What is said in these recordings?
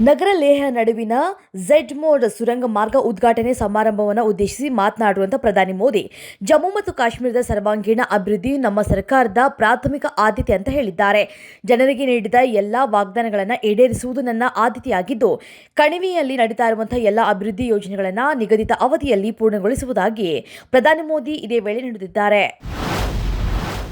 ನಗರ ಲೇಹ ನಡುವಿನ Z mode ಸುರಂಗ ಮಾರ್ಗ ಉದ್ಘಾಟನೆ ಸಮಾರಂಭವನ್ನು ಉದ್ದೇಶಿಸಿ ಮಾತನಾಡುವಂತ ಪ್ರಧಾನಿ ಮೋದಿ ಜಮ್ಮು ಮತ್ತು ಕಾಶ್ಮೀರದ ಸರ್ವಾಂಗೀಣ ಅಭಿವೃದ್ಧಿ ನಮ್ಮ ಸರ್ಕಾರದ ಪ್ರಾಥಮಿಕ ಆದ್ಯತೆ ಅಂತ ಹೇಳಿದ್ದಾರೆ. ಜನರಿಗೆ ನೀಡಿದ ಎಲ್ಲಾ ವಾಗ್ದಾನಗಳನ್ನು ಈಡೇರಿಸುವುದು ನನ್ನ ಆದ್ಯತೆಯಾಗಿದ್ದು, ಕಣಿವೆಯಲ್ಲಿ ನಡೀತಾ ಇರುವಂತಹ ಎಲ್ಲ ಅಭಿವೃದ್ಧಿ ಯೋಜನೆಗಳನ್ನು ನಿಗದಿತ ಅವಧಿಯಲ್ಲಿ ಪೂರ್ಣಗೊಳಿಸುವುದಾಗಿ ಪ್ರಧಾನಿ ಮೋದಿ ಇದೇ ವೇಳೆ ನುಡಿದಿದ್ದಾರೆ.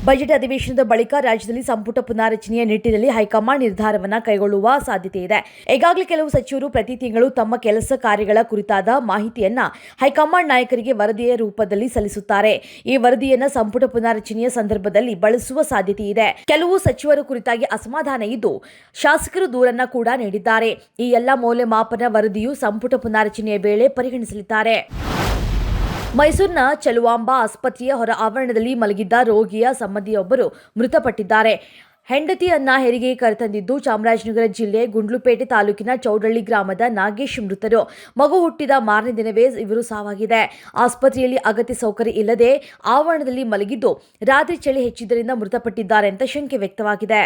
ಬಜೆಟ್ ಅಧಿವೇಶನದ ಬಳಿಕ ರಾಜ್ಯದಲ್ಲಿ ಸಂಪುಟ ಪುನಾರಚನೆಯ ನಿಟ್ಟಿನಲ್ಲಿ ಹೈಕಮಾಂಡ್ ನಿರ್ಧಾರವನ್ನು ಕೈಗೊಳ್ಳುವ ಸಾಧ್ಯತೆ ಇದೆ. ಈಗಾಗಲೇ ಕೆಲವು ಸಚಿವರು ಪ್ರತಿ ತಿಂಗಳು ತಮ್ಮ ಕೆಲಸ ಕಾರ್ಯಗಳ ಕುರಿತಾದ ಮಾಹಿತಿಯನ್ನ ಹೈಕಮಾಂಡ್ ನಾಯಕರಿಗೆ ವರದಿಯ ರೂಪದಲ್ಲಿ ಸಲ್ಲಿಸುತ್ತಾರೆ. ಈ ವರದಿಯನ್ನು ಸಂಪುಟ ಪುನಾರಚನೆಯ ಸಂದರ್ಭದಲ್ಲಿ ಬಳಸುವ ಸಾಧ್ಯತೆ ಇದೆ. ಕೆಲವು ಸಚಿವರ ಕುರಿತಾಗಿ ಅಸಮಾಧಾನ ಇದ್ದು ಶಾಸಕರು ದೂರನ್ನ ಕೂಡ ನೀಡಿದ್ದಾರೆ. ಈ ಎಲ್ಲ ಮೌಲ್ಯಮಾಪನ ವರದಿಯು ಸಂಪುಟ ಪುನಾರಚನೆಯ ವೇಳೆ ಪರಿಗಣಿಸಲಿದ್ದಾರೆ. ಮೈಸೂರಿನ ಚಲುವಾಂಬ ಆಸ್ಪತ್ರೆಯ ಹೊರ ಆವರಣದಲ್ಲಿ ಮಲಗಿದ್ದ ರೋಗಿಯ ಸಂಬಂಧಿಯೊಬ್ಬರು ಮೃತಪಟ್ಟಿದ್ದಾರೆ. ಹೆಂಡತಿಯನ್ನ ಹೆರಿಗೆ ಕರೆತಂದಿದ್ದು ಚಾಮರಾಜನಗರ ಜಿಲ್ಲೆ ಗುಂಡ್ಲುಪೇಟೆ ತಾಲೂಕಿನ ಚೌಡಳ್ಳಿ ಗ್ರಾಮದ ನಾಗೇಶ್ ಮೃತರು. ಮಗು ಹುಟ್ಟಿದ ಮಾರನೇ ದಿನವೇ ಇವರು ಸಾವಾಗಿದೆ. ಆಸ್ಪತ್ರೆಯಲ್ಲಿ ಅಗತ್ಯ ಸೌಕರ್ಯ ಇಲ್ಲದೆ ಆವರಣದಲ್ಲಿ ಮಲಗಿದ್ದು ರಾತ್ರಿ ಚಳಿ ಹೆಚ್ಚಿದ್ದರಿಂದ ಮೃತಪಟ್ಟಿದ್ದಾರೆ ಅಂತ ಶಂಕೆ ವ್ಯಕ್ತವಾಗಿದೆ.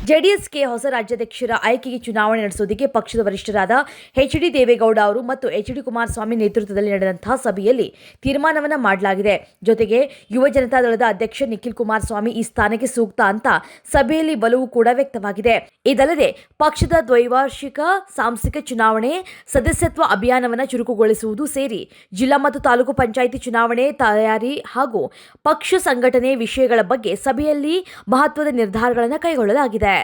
ಜೆಡಿಎಸ್ಗೆ ಹೊಸ ರಾಜ್ಯಾಧ್ಯಕ್ಷರ ಆಯ್ಕೆಗೆ ಚುನಾವಣೆ ನಡೆಸುವುದಕ್ಕೆ ಪಕ್ಷದ ವರಿಷ್ಠರಾದ ಎಚ್.ಡಿ. ದೇವೇಗೌಡ ಅವರು ಮತ್ತು ಎಚ್.ಡಿ. ಕುಮಾರಸ್ವಾಮಿ ನೇತೃತ್ವದಲ್ಲಿ ನಡೆದಂತಹ ಸಭೆಯಲ್ಲಿ ತೀರ್ಮಾನವನ್ನು ಮಾಡಲಾಗಿದೆ. ಜೊತೆಗೆ ಯುವ ಜನತಾದಳದ ಅಧ್ಯಕ್ಷ ನಿಖಿಲ್ ಕುಮಾರಸ್ವಾಮಿ ಈ ಸ್ಥಾನಕ್ಕೆ ಸೂಕ್ತ ಅಂತ ಸಭೆಯಲ್ಲಿ ಬಲವು ಕೂಡ ವ್ಯಕ್ತವಾಗಿದೆ. ಇದಲ್ಲದೆ ಪಕ್ಷದ ದ್ವೈವಾರ್ಷಿಕ ಸಾಂಸ್ಥಿಕ ಚುನಾವಣೆ ಸದಸ್ಯತ್ವ ಅಭಿಯಾನವನ್ನು ಚುರುಕುಗೊಳಿಸುವುದು ಸೇರಿ ಜಿಲ್ಲಾ ಮತ್ತು ತಾಲೂಕು ಪಂಚಾಯಿತಿ ಚುನಾವಣೆ ತಯಾರಿ ಹಾಗೂ ಪಕ್ಷ ಸಂಘಟನೆ ವಿಷಯಗಳ ಬಗ್ಗೆ ಸಭೆಯಲ್ಲಿ ಮಹತ್ವದ ನಿರ್ಧಾರಗಳನ್ನು ಕೈಗೊಳ್ಳಲಾಗಿದೆ.